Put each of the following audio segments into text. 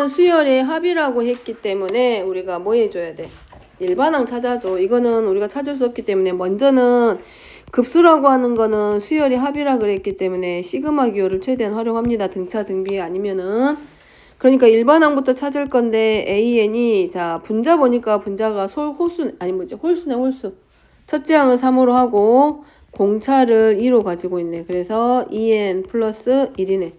수열의 합이라고 했기 때문에 우리가 뭐 해줘야 돼? 일반항 찾아줘. 이거는 우리가 찾을 수 없기 때문에 먼저는 급수라고 하는 거는 수열의 합이라 그랬기 때문에 시그마 기호를 최대한 활용합니다. 등차 등비 아니면은 그러니까 일반항부터 찾을 건데 AN이 자 분자 보니까 분자가 홀수 아니 뭐지 홀수네 홀수. 첫째 항은 3으로 하고 공차를 2로 가지고 있네. 그래서 2n 플러스 1이네.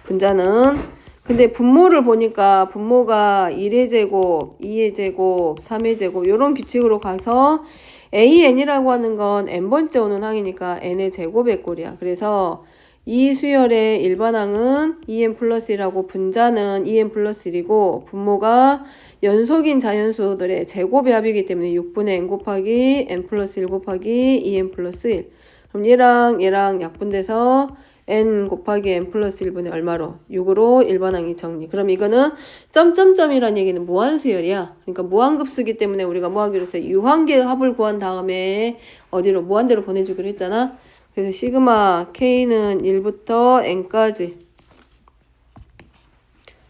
분자는 근데 분모를 보니까 분모가 1의 제곱, 2의 제곱, 3의 제곱 이런 규칙으로 가서 AN이라고 하는 건 n번째 오는 항이니까 n의 제곱의 꼴이야. 그래서 이 수열의 일반항은 2n 플러스 1하고 분자는 2n 플러스 1이고 분모가 연속인 자연수들의 제곱의 합이기 때문에 6분의 n 곱하기 n 플러스 1 곱하기 2n 플러스 1. 그럼 얘랑 약분돼서 n 곱하기 n 플러스 1분의 얼마로? 6으로 일반항이 정리. 그럼 이거는 점점점이라는 얘기는 무한수열이야. 그러니까 무한급수기 때문에 우리가 뭐 하기로 했어요? 유한계의 합을 구한 다음에 어디로? 무한대로 보내주기로 했잖아. 그래서 시그마 k는 1부터 n까지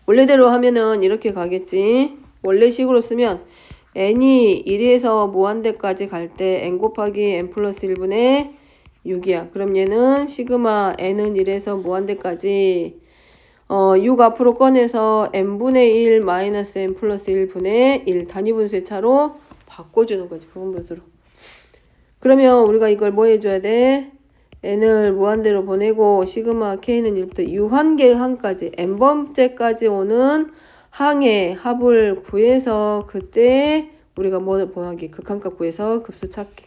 원래대로 하면은 이렇게 가겠지. 원래식으로 쓰면 n이 1에서 무한대까지 갈 때 n 곱하기 n 플러스 1분의 6이야. 그럼 얘는 시그마 n은 1에서 무한대까지 6 앞으로 꺼내서 n분의 1 마이너스 n 플러스 1분의 1 단위분수의 차로 바꿔주는 거지. 부분분수로. 그러면 우리가 이걸 뭐 해줘야 돼? n을 무한대로 보내고 시그마 k는 1부터 유한계의 항까지 n번째까지 오는 항의 합을 구해서 그때 우리가 뭐 보하기 극한값 구해서 급수 찾기.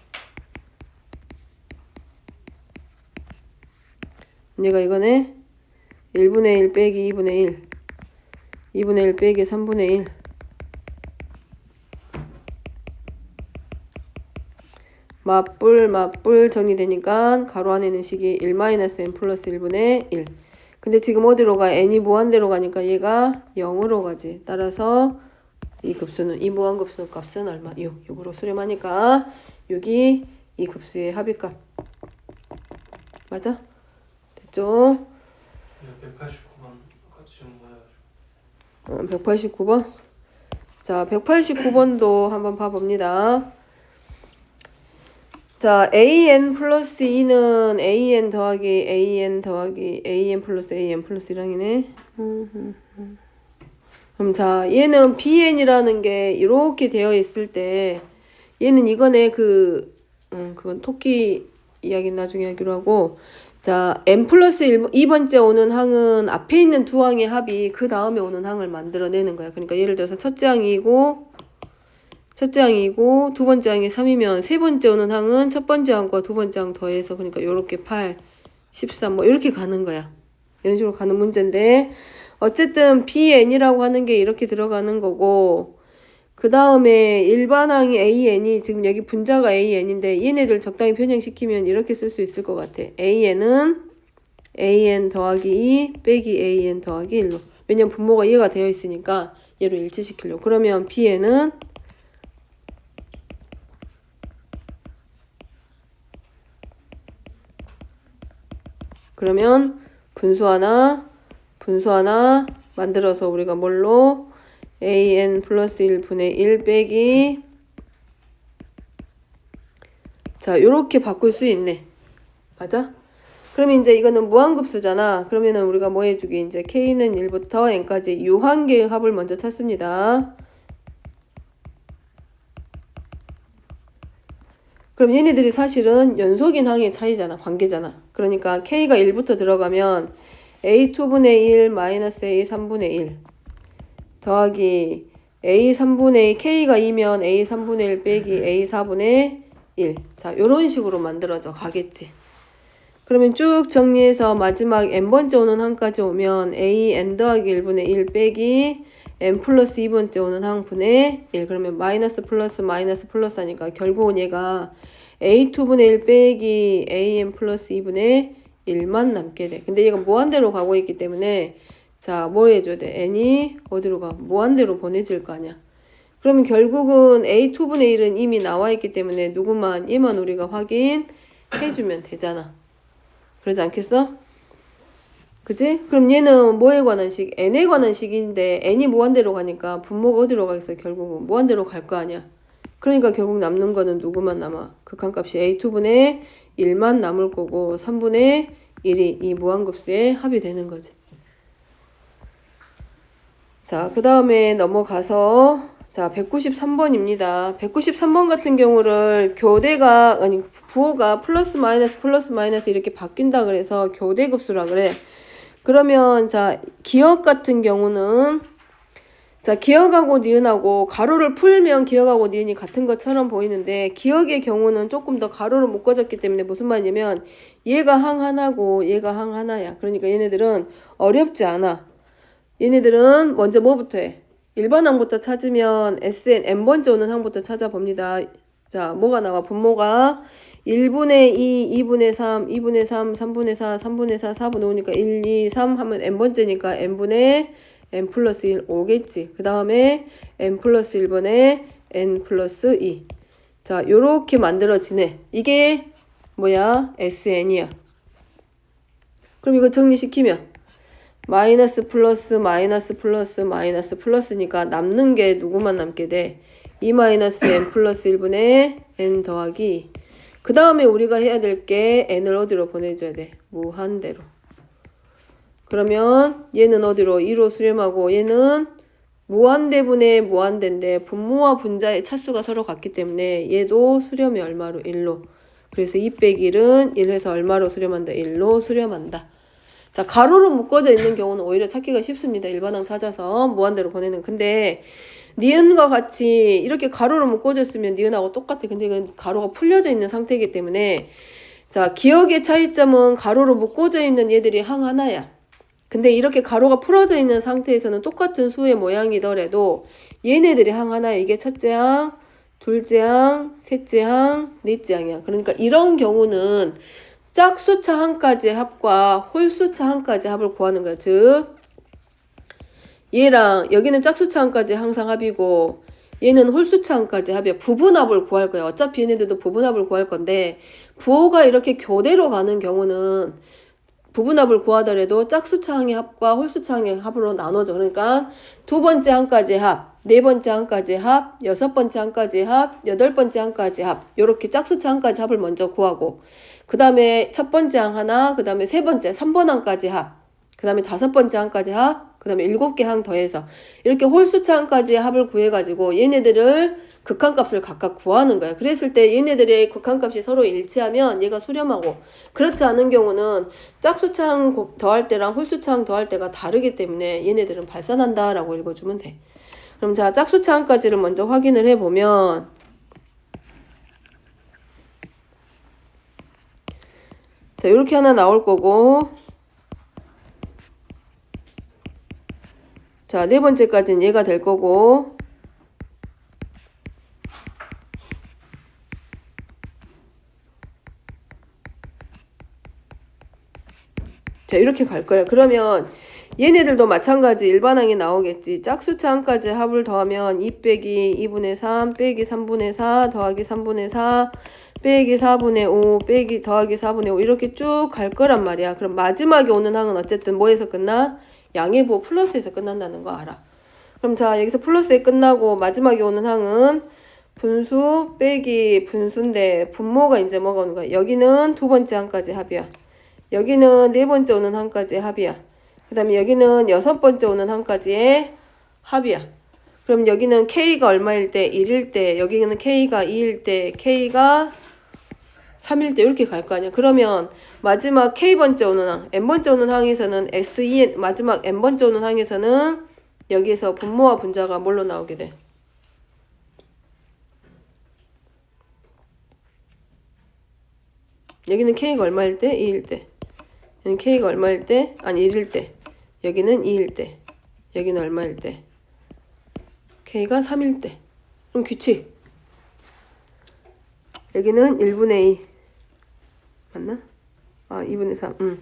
얘가 이거네. 1분의 1 빼기 2분의 1 2분의 1 빼기 3분의 1 맞불 정리되니까 가로 안에 있는 식이 1-n 플러스 1분의 1. 근데 지금 어디로 가? n이 무한대로 가니까 얘가 0으로 가지. 따라서 이 급수는 이 무한급수 값은 얼마? 6. 6으로 수렴하니까 6이 이 급수의 합의값. 맞아? 됐죠? 189번 같이 질문해가지고 189번? 자, 189번도 한번 봐봅니다. 자, an 플러스 2는 an 더하기 an 더하기 an 플러스 1항이네. 그럼 자, 얘는 bn이라는 게 이렇게 되어 있을 때 얘는 이거네. 그건 토끼 이야기 나중에 하기로 하고 자, n 플러스 2번째 오는 항은 앞에 있는 두 항의 합이 그 다음에 오는 항을 만들어내는 거야. 그러니까 예를 들어서 첫째 항이고 두 번째 항이 3이면 세 번째 오는 항은 첫 번째 항과 두 번째 항 더해서 그러니까 요렇게 8, 13 뭐 이렇게 가는 거야. 이런 식으로 가는 문제인데 어쨌든 bn이라고 하는 게 이렇게 들어가는 거고 그 다음에 일반항이 an이 지금 여기 분자가 an인데 얘네들 적당히 변형시키면 이렇게 쓸 수 있을 것 같아. an은 an 더하기 2 빼기 an 더하기 1로. 왜냐면 분모가 이해가 되어 있으니까 얘로 일치시키려고. 그러면 bn은 그러면 분수 하나 만들어서 우리가 뭘로 an 플러스 1분의 1 빼기 자 요렇게 바꿀 수 있네. 맞아? 그러면 이제 이거는 무한급수잖아. 그러면은 우리가 뭐 해주기 이제 k는 1부터 n까지 유한계의 합을 먼저 찾습니다. 그럼 얘네들이 사실은 연속인 항의 차이잖아. 관계잖아. 그러니까 k가 1부터 들어가면 a2분의 1 마이너스 a3분의 1 더하기 a3분의 1 k가 2면 a3분의 1 빼기 a4분의 1. 자, 요런 식으로 만들어져 가겠지. 그러면 쭉 정리해서 마지막 n번째 오는 항까지 오면 an 더하기 1분의 1 빼기 n 플러스 2번째 오는 항분의 1. 그러면 마이너스 플러스 하니까 결국은 얘가 a2분의 1 빼기 an 플러스 2분의 1만 남게 돼. 근데 얘가 무한대로 가고 있기 때문에 자, 뭐 해줘야 돼? n이 어디로 가? 무한대로 보내질 거 아니야. 그러면 결국은 a2분의 1은 이미 나와 있기 때문에 누구만 얘만 우리가 확인해주면 되잖아. 그러지 않겠어? 그지? 그럼 얘는 뭐에 관한 식? n에 관한 식인데 n이 무한대로 가니까 분모가 어디로 가겠어? 결국은 무한대로 갈 거 아니야. 그러니까 결국 남는 거는 누구만 남아? 극한값이 a2분의 1만 남을 거고 3분의 1이 이 무한급수의 합이 되는 거지. 자, 그 다음에 넘어가서 자 193번입니다. 193번 같은 경우를 교대가 아니 부호가 플러스 마이너스 이렇게 바뀐다 그래서 교대급수라 그래. 그러면 자 기억 같은 경우는 자 기억하고 니은하고 가로를 풀면 기억하고 니은이 같은 것처럼 보이는데 기억의 경우는 조금 더 가로로 묶어졌기 때문에 무슨 말이냐면 얘가 항 하나고 얘가 항 하나야. 그러니까 얘네들은 어렵지 않아. 얘네들은 먼저 뭐부터 해? 일반항부터 찾으면 SN n번째 오는 항부터 찾아봅니다. 자 뭐가 나와? 분모가 1분의 2, 2분의 3, 2분의 3, 3분의 4, 3분의 4, 4분의 5니까 1, 2, 3 하면 n번째니까 n분의 n 플러스 1 5겠지. 그 다음에 n 플러스 1분의 n 플러스 2. 자, 요렇게 만들어지네. 이게 뭐야? SN이야. 그럼 이거 정리시키면 마이너스 플러스 마이너스 플러스 마이너스 플러스니까 남는 게 누구만 남게 돼? 2 마이너스 n 플러스 1분의 n 더하기 그 다음에 우리가 해야 될 게 n을 어디로 보내줘야 돼? 무한대로. 그러면 얘는 어디로? 2로 수렴하고 얘는 무한대분의 무한대인데 분모와 분자의 차수가 서로 같기 때문에 얘도 수렴이 얼마로? 1로. 그래서 2 빼기 1은 1에서 얼마로 수렴한다? 1로 수렴한다. 자, 가로로 묶어져 있는 경우는 오히려 찾기가 쉽습니다. 일반항 찾아서 무한대로 보내는. 근데 니은과 같이 이렇게 가로로 묶어져 있으면 니은하고 똑같아. 근데 이건 가로가 풀려져 있는 상태이기 때문에 자, 기억의 차이점은 가로로 묶어져 있는 얘들이 항 하나야. 근데 이렇게 가로가 풀어져 있는 상태에서는 똑같은 수의 모양이더라도 얘네들이 항 하나야. 이게 첫째 항, 둘째 항, 셋째 항, 넷째 항이야. 그러니까 이런 경우는 짝수차 항까지의 합과 홀수차 항까지의 합을 구하는 거야. 즉 얘랑 여기는 짝수차 항까지 항상 합이고 얘는 홀수차 항까지 합이야. 부분합을 구할 거야. 어차피 얘네들도 부분합을 구할 건데 부호가 이렇게 교대로 가는 경우는 부분합을 구하더라도 짝수차 항의 합과 홀수차 항의 합으로 나눠져. 그러니까 두 번째 항까지 합, 네 번째 항까지 합, 여섯 번째 항까지 합, 여덟 번째 항까지 합. 요렇게 짝수차 항까지 합을 먼저 구하고 그 다음에 첫 번째 항 하나, 그 다음에 세 번째, 3번 항까지 합, 그 다음에 다섯 번째 항까지 합, 그 다음에 7개 항 더해서 이렇게 홀수차 항까지 합을 구해가지고 얘네들을 극한값을 각각 구하는 거야. 그랬을 때 얘네들의 극한값이 서로 일치하면 얘가 수렴하고 그렇지 않은 경우는 짝수차 항 더할 때랑 홀수차 항 더할 때가 다르기 때문에 얘네들은 발산한다 라고 읽어주면 돼. 그럼 자 짝수차 항까지를 먼저 확인을 해보면 자 이렇게 하나 나올 거고 자 네 번째까지는 얘가 될 거고 자 이렇게 갈 거야. 그러면 얘네들도 마찬가지 일반항이 나오겠지. 짝수차 항까지 합을 더하면 2 빼기 2분의 3 빼기 3분의 4 더하기 3분의 4 빼기 4분의 5 빼기 더하기 4분의 5 이렇게 쭉 갈 거란 말이야. 그럼 마지막에 오는 항은 어쨌든 뭐에서 끝나? 양의 부호 플러스에서 끝난다는 거 알아. 그럼 자 여기서 플러스에 끝나고 마지막에 오는 항은 분수 빼기 분수인데 분모가 이제 뭐가 오는 거야? 여기는 두 번째 항까지 합이야. 여기는 네 번째 오는 항까지 합이야. 그 다음에 여기는 여섯 번째 오는 항까지의 합이야. 그럼 여기는 K가 얼마일 때? 1일 때, 여기는 K가 2일 때, K가 3일 때 이렇게 갈 거 아니야. 그러면 마지막 K번째 오는 항, N번째 오는 항에서는 SEN, 마지막 N번째 오는 항에서는 여기에서 분모와 분자가 뭘로 나오게 돼? 여기는 K가 얼마일 때? 2일 때. 여기는 K가 얼마일 때? 아니 1일 때. 여기는 2일 때. 여기는 얼마일 때? K가 3일 때. 그럼 규칙. 여기는 1분의 2. 맞나? 아 2분의 3.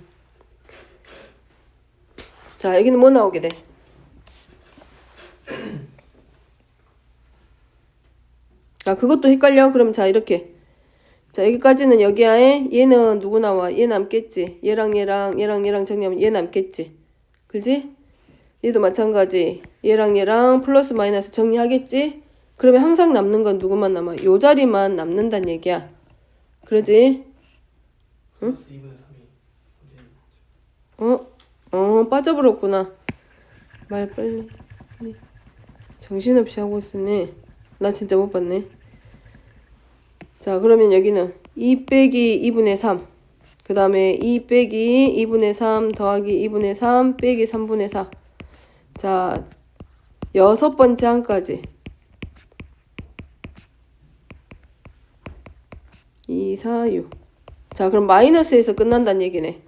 자 여기는 뭐 나오게 돼? 아 그것도 헷갈려? 그럼 자 이렇게 자, 여기까지는 여기야에 얘는 누구 나와? 얘 남겠지. 얘랑 정리하면 얘 남겠지. 그지? 얘도 마찬가지. 얘랑 플러스 마이너스 정리하겠지? 그러면 항상 남는 건 누구만 남아? 요 자리만 남는단 얘기야. 그러지? 응? 플러스 2분의 3이 언제 빠져버렸구나. 말 빨리. 정신없이 하고 있었네. 나 진짜 못 봤네. 자, 그러면 여기는 2 빼기 2분의 3. 그 다음에 2 빼기 2분의 3 더하기 2분의 3 빼기 3분의 4. 자, 6번째 항까지. 2, 4, 6. 자, 그럼 마이너스에서 끝난다는 얘기네.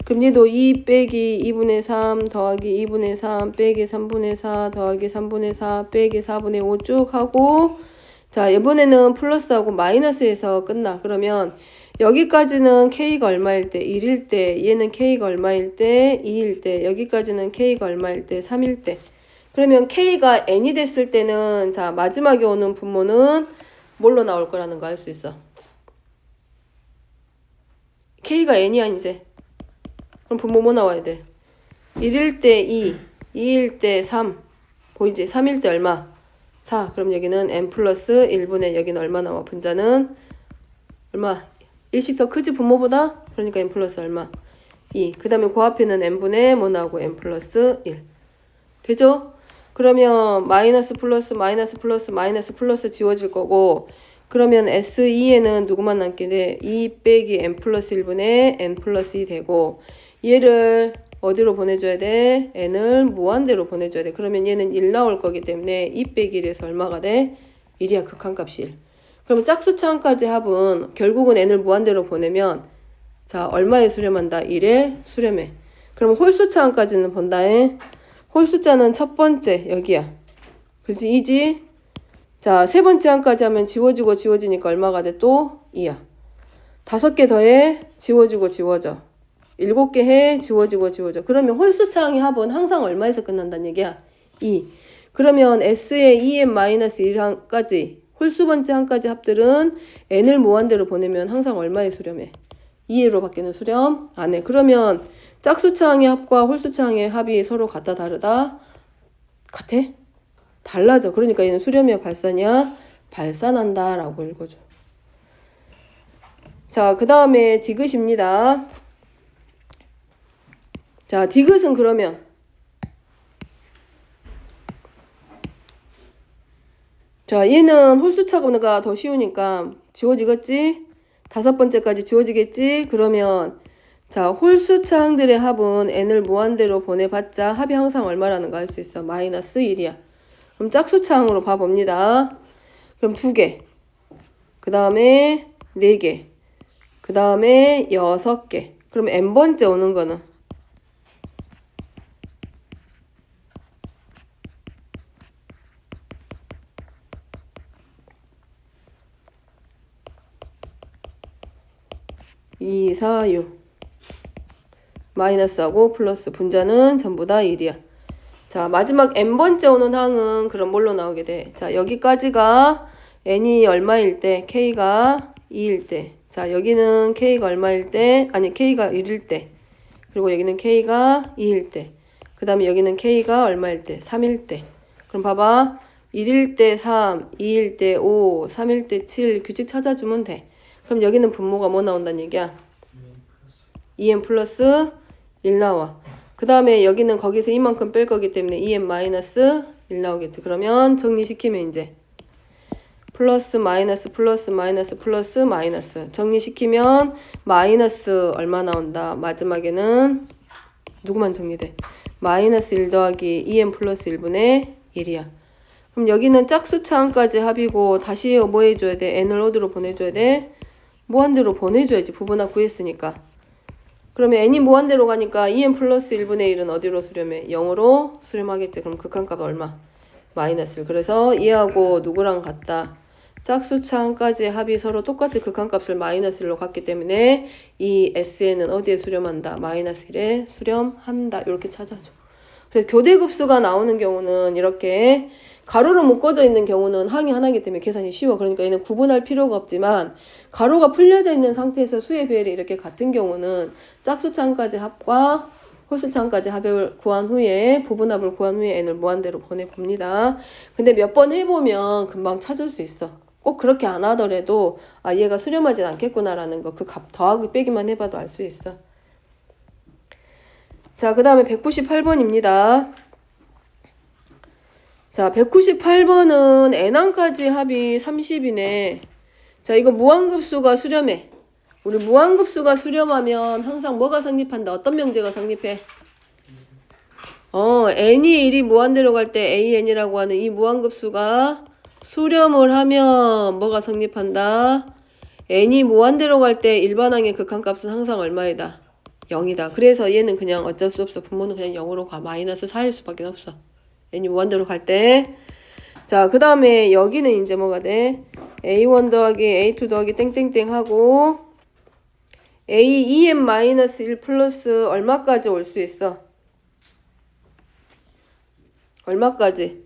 그럼 얘도 2 빼기 2분의 3 더하기 2분의 3 빼기 3분의 4 더하기 3분의 4 빼기 4분의 5 쭉 하고, 자, 이번에는 플러스하고 마이너스에서 끝나. 그러면 여기까지는 K가 얼마일 때? 1일 때. 얘는 K가 얼마일 때? 2일 때. 여기까지는 K가 얼마일 때? 3일 때. 그러면 K가 N이 됐을 때는, 자, 마지막에 오는 분모는 뭘로 나올 거라는 거 알 수 있어. K가 N이야, 이제. 그럼 분모 뭐 나와야 돼? 1일 때 2, 2일 때 3. 보이지? 3일 때 얼마? 4. 그럼 여기는 n 플러스 1분의 여기는 얼마 나와? 분자는 얼마? 1씩 더 크지 분모보다? 그러니까 n 플러스 얼마? 2. 그 다음에 그 앞에는 n분의 뭐 나오고 n 플러스 1. 되죠? 그러면 마이너스 플러스 마이너스 플러스 마이너스 플러스 지워질 거고, 그러면 S2에는 누구만 남게 돼? 2 빼기 n 플러스 1분의 n 플러스 2 되고, 얘를 어디로 보내줘야 돼? n을 무한대로 보내줘야 돼. 그러면 얘는 1 나올 거기 때문에 2 빼기 1에서 얼마가 돼? 1이야. 극한값이 1. 그러면 짝수차항까지 합은 결국은 n을 무한대로 보내면, 자, 얼마에 수렴한다? 1에 수렴해. 그럼 홀수차항까지는 본다에. 홀수자는 첫 번째 여기야. 그렇지? 2지? 자, 세 번째 항까지 하면 지워지고 지워지니까 얼마가 돼? 또 2야. 5개 더해 지워지고 지워져. 7개 해 지워지고 지워져. 그러면 홀수차항의 합은 항상 얼마에서 끝난다는 얘기야? 2. 그러면 S의 2n-1항까지 홀수 번째 항까지 합들은 n을 무한대로 보내면 항상 얼마에 수렴해? 2로 바뀌는 수렴 안 해. 그러면 짝수차항의 합과 홀수차항의 합이 서로 같다 다르다? 같아? 달라져. 그러니까 얘는 수렴이야 발산이야? 발산한다 라고 읽어줘. 자, 그 다음에 디귿입니다. 자, 디귿은 그러면 자, 얘는 홀수차가 더 쉬우니까 지워지겠지? 5번째까지 지워지겠지? 그러면 자, 홀수차항들의 합은 n을 무한대로 보내봤자 합이 항상 얼마라는 거 알 수 있어. 마이너스 1이야. 그럼 짝수차항으로 봐봅니다. 그럼 2개. 그 다음에 4개. 그 다음에 6개. 그럼 n번째 오는 거는? (2, 4, 6) 마이너스하고 플러스 분자는 전부 다 1이야. 자, 마지막 n번째 오는 항은 그럼 뭘로 나오게 돼? 자, 여기까지가 n이 얼마일 때? k가 2일 때. 자, 여기는 k가 얼마일 때? 아니, k가 1일 때. 그리고 여기는 k가 2일 때. 그 다음에 여기는 k가 얼마일 때? 3일 때. 그럼 봐봐. 1일 때 3, 2일 때 5, 3일 때 7 규칙 찾아주면 돼. 그럼 여기는 분모가 뭐 나온다는 얘기야? 2n 플러스 1 나와. 그 다음에 여기는 거기서 이만큼 뺄 거기 때문에 2n 마이너스 1 나오겠지. 그러면 정리시키면 이제 플러스 마이너스 플러스 마이너스 플러스 마이너스 정리시키면 마이너스 얼마 나온다. 마지막에는 누구만 정리돼? 마이너스 1 더하기 2n 플러스 1분의 1이야. 그럼 여기는 짝수차항까지 합이고 다시 뭐 해줘야 돼? n을 어디로 보내줘야 돼? 무한대로 보내줘야지. 부분합 구했으니까. 그러면 n이 무한대로 가니까 2n 플러스 1분의 1은 어디로 수렴해? 0으로 수렴하겠지. 그럼 극한값 얼마? 마이너스 1. 그래서 얘하고 누구랑 같다? 짝수차항까지 합이 서로 똑같이 극한값을 마이너스 1로 갔기 때문에 이 SN은 어디에 수렴한다? 마이너스 1에 수렴한다. 이렇게 찾아줘. 그래서 교대급수가 나오는 경우는 이렇게 가로로 묶어져 있는 경우는 항이 하나이기 때문에 계산이 쉬워. 그러니까 얘는 구분할 필요가 없지만 가로가 풀려져 있는 상태에서 수의 비율이 이렇게 같은 경우는 짝수창까지 합과 홀수창까지 합을 구한 후에 부분합을 구한 후에 n을 무한대로 보내봅니다. 근데 몇 번 해보면 금방 찾을 수 있어. 꼭 그렇게 안 하더라도 아 얘가 수렴하진 않겠구나라는 거 그 값 더하기 빼기만 해봐도 알 수 있어. 자, 그 다음에 198번입니다. 자, 198번은 n항까지 합이 30이네. 자, 이거 무한급수가 수렴해. 우리 무한급수가 수렴하면 항상 뭐가 성립한다? 어떤 명제가 성립해? n이 1이 무한대로 갈 때 an이라고 하는 이 무한급수가 수렴을 하면 뭐가 성립한다? n이 무한대로 갈 때 일반항의 극한값은 항상 얼마이다? 0이다. 그래서 얘는 그냥 어쩔 수 없어. 분모는 그냥 0으로 가. 마이너스 4일 수밖에 없어. n이 무한대로 갈 때. 자, 그 다음에 여기는 이제 뭐가 돼? a1 더하기 a2 더하기 땡땡땡 하고 a2n-1 플러스 얼마까지 올 수 있어? 얼마까지?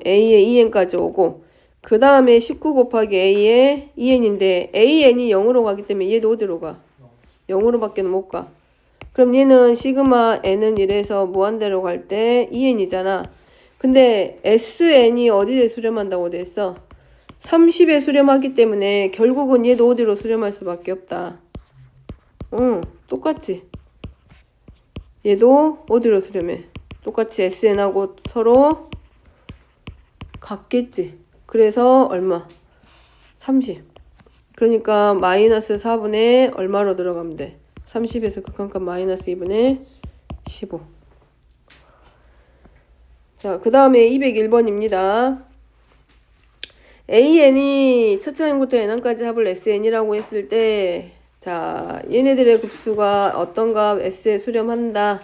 a의 2n까지 오고 그 다음에 19 곱하기 a의 2n인데 an이 0으로 가기 때문에 얘도 어디로 가? 0으로 밖에는 못 가. 그럼 얘는 시그마 n은 1에서 무한대로 갈 때 2n이잖아. 근데 sn이 어디에 수렴한다고 돼 있어? 30에 수렴하기 때문에 결국은 얘도 어디로 수렴할 수밖에 없다. 똑같지. 얘도 어디로 수렴해? 똑같이 sn하고 서로 같겠지. 그래서 얼마? 30. 그러니까 마이너스 4분의 얼마로 들어가면 돼? 30에서 극한값 마이너스 2분의 15. 자, 그 다음에 201번입니다. an이 첫 차항부터 n항까지 합을 sn이라고 했을 때 자, 얘네들의 급수가 어떤 값 s에 수렴한다.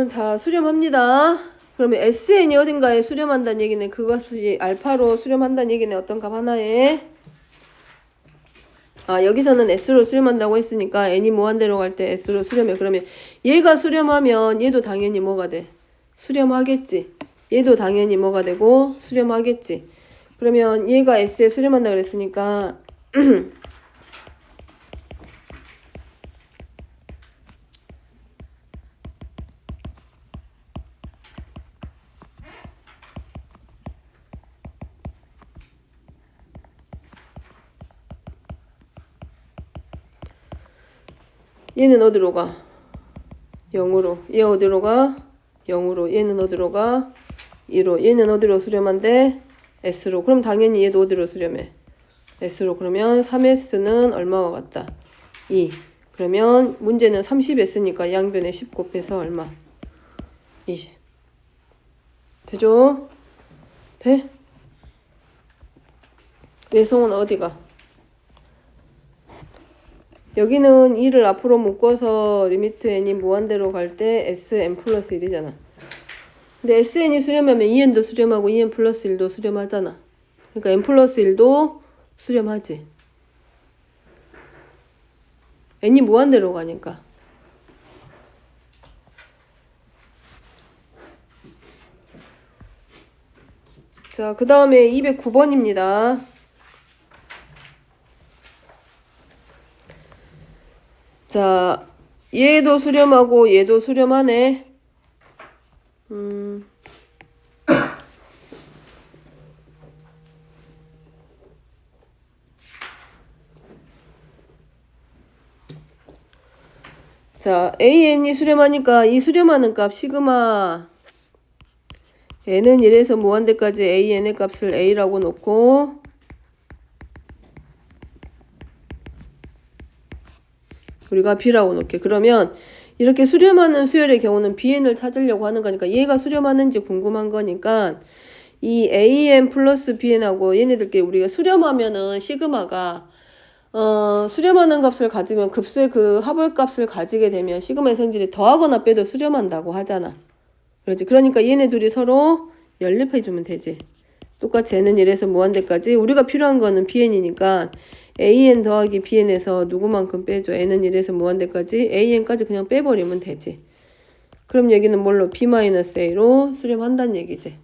자, 수렴합니다. 그러면 sn이 어딘가에 수렴한다는 얘기는 그것이 알파로 수렴한다는 얘기는 어떤 값 하나에 여기서는 s로 수렴한다고 했으니까 n이 무한대로 갈 때 s로 수렴해. 그러면 얘가 수렴하면 얘도 당연히 뭐가 돼? 수렴하겠지. 얘도 당연히 뭐가 되고 수렴하겠지. 그러면 얘가 s에 수렴한다 그랬으니까 얘는 어디로 가? 0으로. 얘 어디로 가? 0으로. 얘는 어디로 가? 2로. 얘는 어디로 수렴한대? S로. 그럼 당연히 얘도 어디로 수렴해? S로. 그러면 3S는 얼마와 같다? 2. 그러면 문제는 30S니까 양변에 10 곱해서 얼마? 20. 되죠? 돼? 외성은 어디가? 여기는 2를 앞으로 묶어서 리미트 n이 무한대로 갈 때 sn 플러스 1이잖아. 근데 sn이 수렴하면 2n도 수렴하고 2n 플러스 1도 수렴하잖아. 그러니까 n 플러스 1도 수렴하지. n이 무한대로 가니까. 자, 그 다음에 209번입니다. 자, 얘도 수렴하고 얘도 수렴하네. 자, an이 수렴하니까 이 수렴하는 값 시그마 n은 1에서 무한대까지 an의 값을 a라고 놓고 우리가 b라고 놓게. 그러면 이렇게 수렴하는 수열의 경우는 bn을 찾으려고 하는 거니까 얘가 수렴하는지 궁금한 거니까 이 an 플러스 bn하고 얘네들끼리 우리가 수렴하면은 시그마가 수렴하는 값을 가지면 급수의 그 합을 값을 가지게 되면 시그마의 성질이 더하거나 빼도 수렴한다고 하잖아. 그렇지. 그러니까 얘네 둘이 서로 연립해주면 되지. 똑같이 n은 1에서 무한대까지 우리가 필요한 거는 bn이니까 an 더하기 bn에서 누구만큼 빼줘. n은 1에서 무한대까지 an까지 그냥 빼버리면 되지. 그럼 여기는 뭘로? B-A로 수렴한다는 얘기지.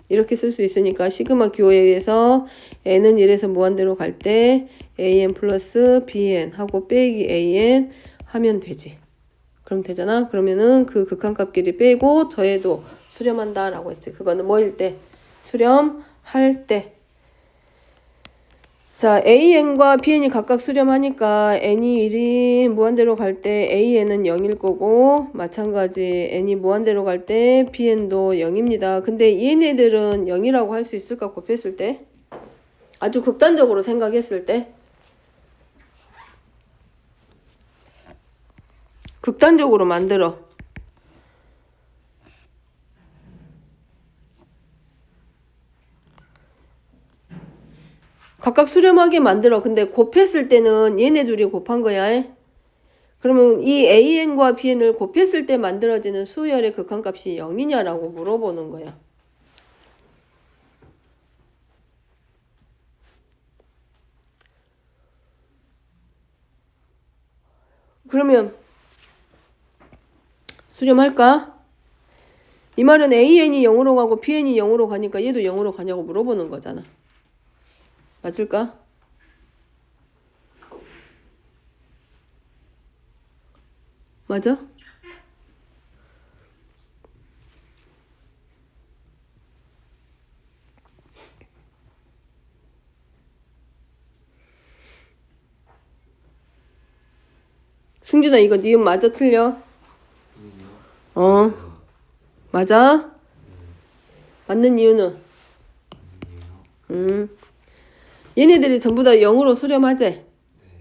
이렇게 쓸 수 있으니까 시그마 기호에서 n은 1에서 무한대로 갈 때 an 플러스 bn 하고 빼기 an 하면 되지. 그럼 되잖아. 그러면은 그 극한값끼리 빼고 더해도 수렴한다 라고 했지. 그거는 뭐일 때? 수렴할 때. 자, an과 bn이 각각 수렴하니까 n이 1이 무한대로 갈 때 an은 0일 거고 마찬가지 n이 무한대로 갈 때 bn도 0입니다. 근데 얘네들은 0이라고 할 수 있을까? 곱했을 때? 아주 극단적으로 생각했을 때? 극단적으로 만들어. 각각 수렴하게 만들어. 근데 곱했을 때는 얘네 둘이 곱한 거야. 그러면 이 an과 bn을 곱했을 때 만들어지는 수열의 극한값이 0이냐라고 물어보는 거야. 그러면 수렴할까? 이 말은 an이 0으로 가고 bn이 0으로 가니까 얘도 0으로 가냐고 물어보는 거잖아. 맞을까? 맞아? 승준아 이거 니은 맞아 틀려? 어 맞아? 맞는 이유는? 얘네들이 전부 다 0으로 수렴하지?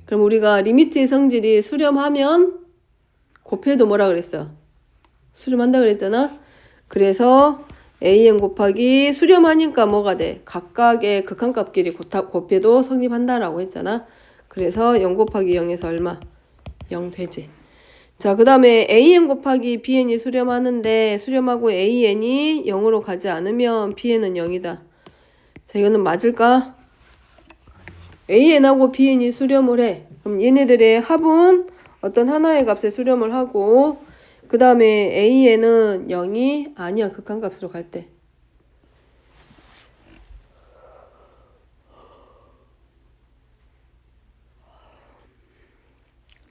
그럼 우리가 리미트의 성질이 수렴하면 곱해도 뭐라 그랬어? 수렴한다 그랬잖아? 그래서 an 곱하기 수렴하니까 뭐가 돼? 각각의 극한값끼리 곱해도 성립한다라고 했잖아. 그래서 0 곱하기 0에서 얼마? 0 되지. 자, 그 다음에 an 곱하기 bn이 수렴하는데 수렴하고 an이 0으로 가지 않으면 bn은 0이다. 자, 이거는 맞을까? an하고 bn이 수렴을 해. 그럼 얘네들의 합은 어떤 하나의 값에 수렴을 하고 그 다음에 an은 0이 아니야. 극한값으로 갈 때.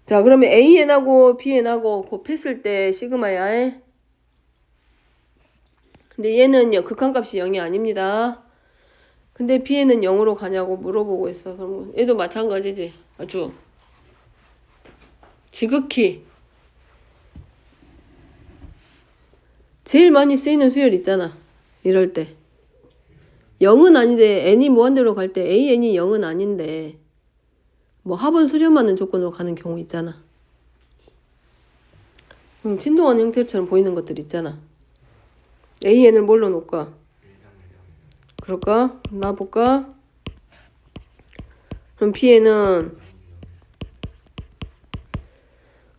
자, 그러면 an하고 bn하고 곱했을 때 시그마야. 근데 얘는 극한값이 0이 아닙니다. 근데 bn은 0으로 가냐고 물어보고 있어. 그럼 얘도 마찬가지지. 아주 지극히 제일 많이 쓰이는 수열 있잖아. 이럴 때 0은 아닌데 n이 무한대로 갈 때 an이 0은 아닌데 뭐 합은 수렴하는 조건으로 가는 경우 있잖아. 진동하는 형태처럼 보이는 것들 있잖아. an을 뭘로 놓을까? 그럴까? 놔볼까? 그럼 bn은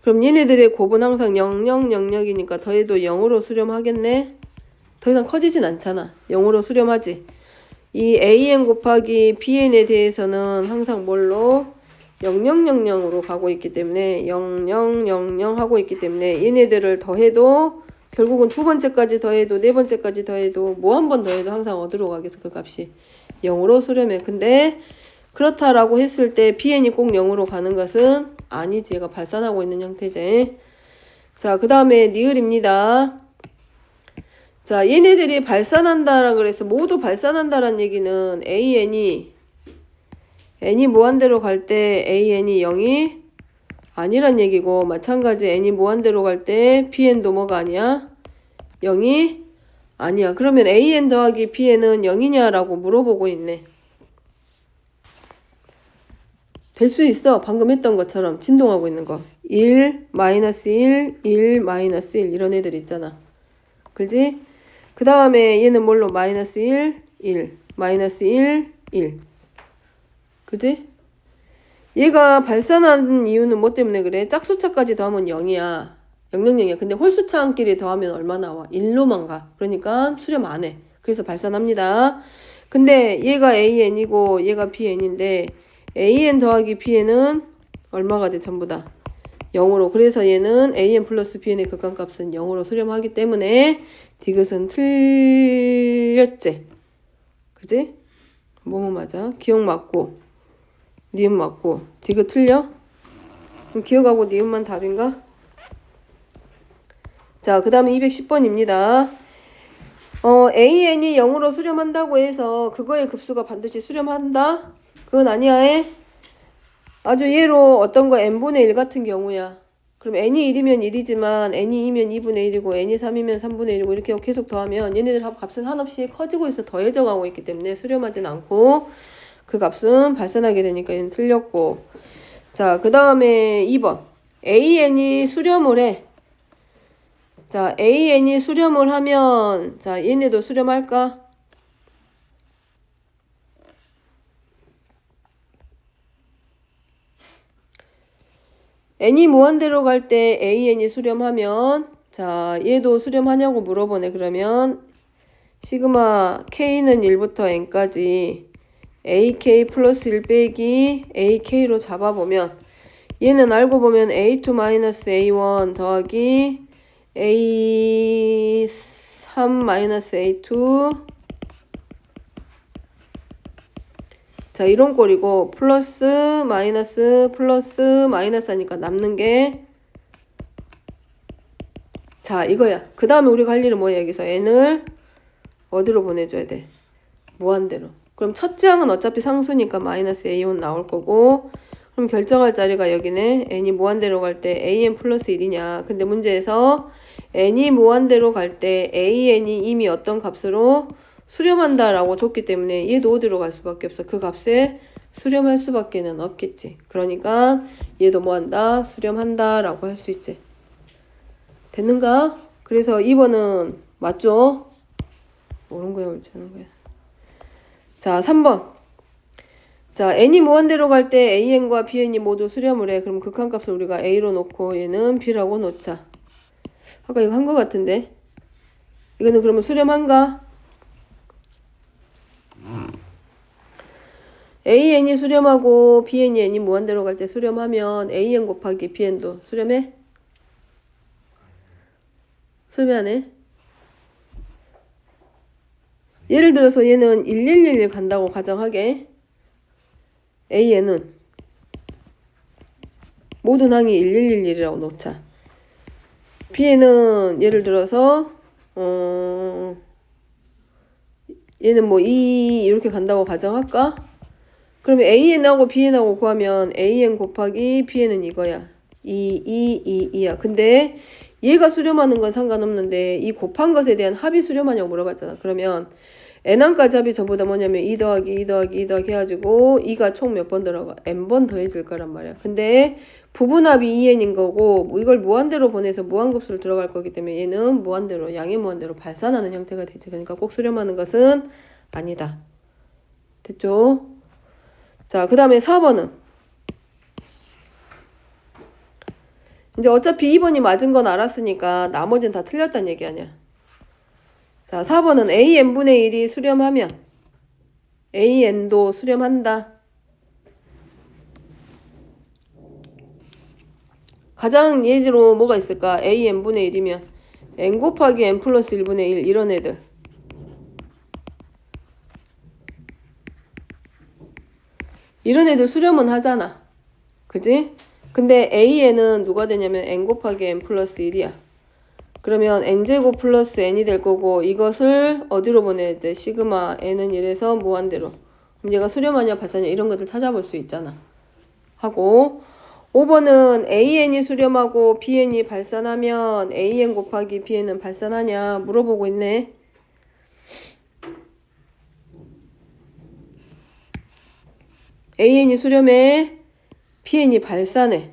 그럼 얘네들의 곱은 항상 0, 0, 0, 0이니까 더해도 0으로 수렴하겠네? 더 이상 커지진 않잖아. 0으로 수렴하지. 이 an 곱하기 bn에 대해서는 항상 뭘로? 0, 0, 0, 0으로 가고 있기 때문에 0, 0, 0, 0 하고 있기 때문에 얘네들을 더해도 결국은 두 번째까지 더해도 네 번째까지 더해도 뭐 한 번 더해도 항상 어디로 가겠어? 그 값이 0으로 수렴해. 근데 그렇다라고 했을 때 bn이 꼭 0으로 가는 것은 아니지. 얘가 발산하고 있는 형태지. 자, 그 다음에 니을입니다. 자, 얘네들이 발산한다라 그래서 모두 발산한다란 얘기는 n이 무한대로 갈 때 an이 0이 아니란 얘기고 마찬가지 n이 무한대로 갈 때 bn도 뭐가 아니야? 0이 아니야. 그러면 an 더하기 bn은 0이냐라고 물어보고 있네. 될 수 있어. 방금 했던 것처럼 진동하고 있는 거. 1, 마이너스 1, 1, 마이너스 1 이런 애들 있잖아. 그지? 그 다음에 얘는 뭘로? 마이너스 1, 1, 마이너스 1, 1. 그지? 얘가 발산하는 이유는 뭐 때문에 그래? 짝수차까지 더하면 0이야. 0, 0, 0이야. 근데 홀수차항끼리 더하면 얼마 나와? 1로만 가. 그러니까 수렴 안 해. 그래서 발산합니다. 근데 얘가 an이고 얘가 bn인데 an 더하기 bn은 얼마가 돼? 전부 다 0으로. 그래서 얘는 an 플러스 bn의 극한값은 0으로 수렴하기 때문에 디귿은 틀렸지. 그지? 뭐뭐 맞아? 기억 맞고 니은 맞고 디귿 틀려? 그럼 기억하고 니은만 답인가? 자, 그 다음에 210번입니다. an이 0으로 수렴한다고 해서 그거의 급수가 반드시 수렴한다? 그건 아니야. 해? 아주 예로 어떤 거 n분의 1 같은 경우야. 그럼 n이 1이면 1이지만 n이 2면 2분의 1이고 n이 3이면 3분의 1이고 이렇게 계속 더하면 얘네들 값은 한없이 커지고 있어. 더해져 가고 있기 때문에 수렴하진 않고 그 값은 발산하게 되니까 얘는 틀렸고. 자, 그 다음에 2번. an이 수렴을 해. 자, an이 수렴을 하면 자, 얘네도 수렴할까? n이 무한대로 갈 때 an이 수렴하면 자, 얘도 수렴하냐고 물어보네. 그러면 시그마 k는 1부터 n까지 ak 플러스 1 빼기 ak로 잡아보면 얘는 알고 보면 a2 마이너스 a1 더하기 a3 마이너스 a2 자, 이런 꼴이고 플러스 마이너스 하니까 남는 게 자, 이거야. 그 다음에 우리가 할 일은 뭐야? 여기서 n을 어디로 보내줘야 돼? 무한대로. 그럼 첫째 항은 어차피 상수니까 마이너스 a1 나올 거고 그럼 결정할 자리가 여기네. n이 무한대로 갈 때 an 플러스 1이냐. 근데 문제에서 n이 무한대로 갈 때 an이 이미 어떤 값으로 수렴한다라고 줬기 때문에 얘도 어디로 갈 수밖에 없어. 그 값에 수렴할 수밖에는 없겠지. 그러니까 얘도 뭐한다? 수렴한다라고 할 수 있지. 됐는가? 그래서 2번은 맞죠? 옳은 거야, 옳지 않은 거야? 자, 3번. 자, n이 무한대로 갈 때 an과 bn이 모두 수렴을 해. 그럼 극한값을 우리가 a로 놓고 얘는 b라고 놓자. 아까 이거 한 거 같은데? 이거는 그러면 수렴한가? an이 수렴하고 bn이 n이 무한대로 갈 때 수렴하면 an 곱하기 bn도 수렴해? 수렴 안 해? 예를 들어서 얘는 1111 간다고 가정하게 an은 모든 항이 1111이라고 놓자. bn은 예를 들어서 얘는 뭐 2 이렇게 간다고 가정할까? 그러면 an하고 bn하고 구하면 an 곱하기 bn은 이거야. 2야. 근데 얘가 수렴하는 건 상관없는데 이 곱한 것에 대한 합이 수렴하냐고 물어봤잖아. 그러면 n항까지 합이 저보다 뭐냐면 2 더하기 2 더하기 2 더하기 해가지고 2가 총 몇 번 들어가? n번 더해질 거란 말이야. 근데 부분합이 2n인 거고 이걸 무한대로 보내서 무한급수로 들어갈 거기 때문에 얘는 무한대로 양의 무한대로 발산하는 형태가 되지. 그러니까 꼭 수렴하는 것은 아니다. 됐죠? 자, 그 다음에 4번은 이제 어차피 2번이 맞은 건 알았으니까 나머지는 다 틀렸다는 얘기 아니야. 자, 4번은 an분의 1이 수렴하면 an도 수렴한다. 가장 예제로 뭐가 있을까? an분의 1이면 n 곱하기 n 플러스 1분의 1 이런 애들. 이런 애들 수렴은 하잖아. 그지? 근데 an은 누가 되냐면 n 곱하기 n 플러스 1이야. 그러면 n제곱 플러스 n이 될 거고 이것을 어디로 보내야 돼? 시그마 n은 1에서 무한대로. 그럼 얘가 수렴하냐 발산이냐 이런 것들 찾아볼 수 있잖아. 하고 5번은 an이 수렴하고 bn이 발산하면 an 곱하기 bn은 발산하냐 물어보고 있네. an이 수렴해, bn이 발산해.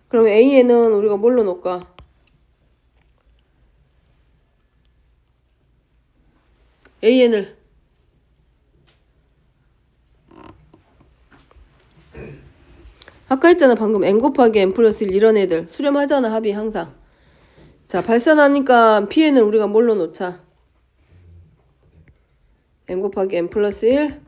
그럼 an은 우리가 뭘로 놓을까? an을 아까 했잖아. 방금 n 곱하기 n 플러스 1 이런 애들 수렴하잖아. 합이 항상. 자, 발산하니까 bn을 우리가 뭘로 놓자? n 곱하기 n 플러스 1.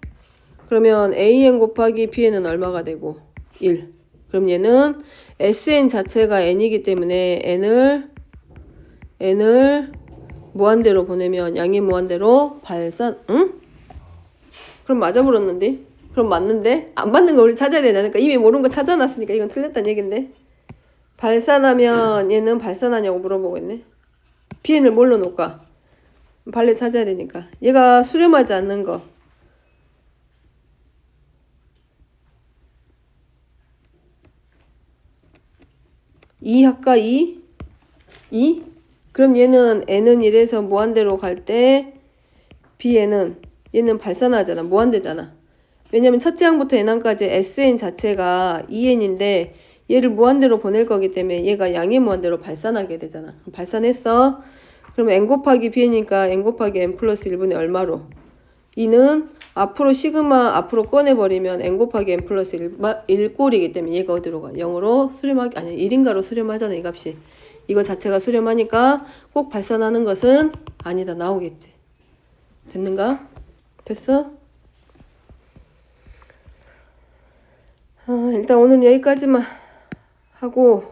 그러면 an 곱하기 bn은 얼마가 되고? 1. 그럼 얘는 Sn 자체가 n이기 때문에 n을 무한대로 보내면 양의 무한대로 응? 그럼 맞아 버렸는데? 그럼 맞는데? 안 맞는 거 우리 찾아야 되지 않을까? 이미 모르는 거 찾아놨으니까 이건 틀렸다는 얘긴데. 발산하면 얘는 발산하냐고 물어보고 있네. BN을 뭘로 놓을까? 발레 찾아야 되니까. 얘가 수렴하지 않는 거. 2 할까? 2? 그럼 얘는 n은 1에서 무한대로 갈 때 bn은 얘는 발산하잖아. 무한대잖아. 왜냐면 첫째 항부터 n항까지 sn 자체가 2n인데 얘를 무한대로 보낼 거기 때문에 얘가 양의 무한대로 발산하게 되잖아. 발산했어. 그럼 n 곱하기 b니까 n 곱하기 n 플러스 1분의 얼마로? 2는 앞으로 시그마 앞으로 꺼내버리면 n 곱하기 n 플러스 1꼴이기 때문에 얘가 어디로 가? 0으로 수렴하기 아니 1인가로 수렴하잖아 이 값이. 이거 자체가 수렴하니까 꼭 발산하는 것은 아니다 나오겠지. 됐는가? 됐어? 일단 오늘 여기까지만 하고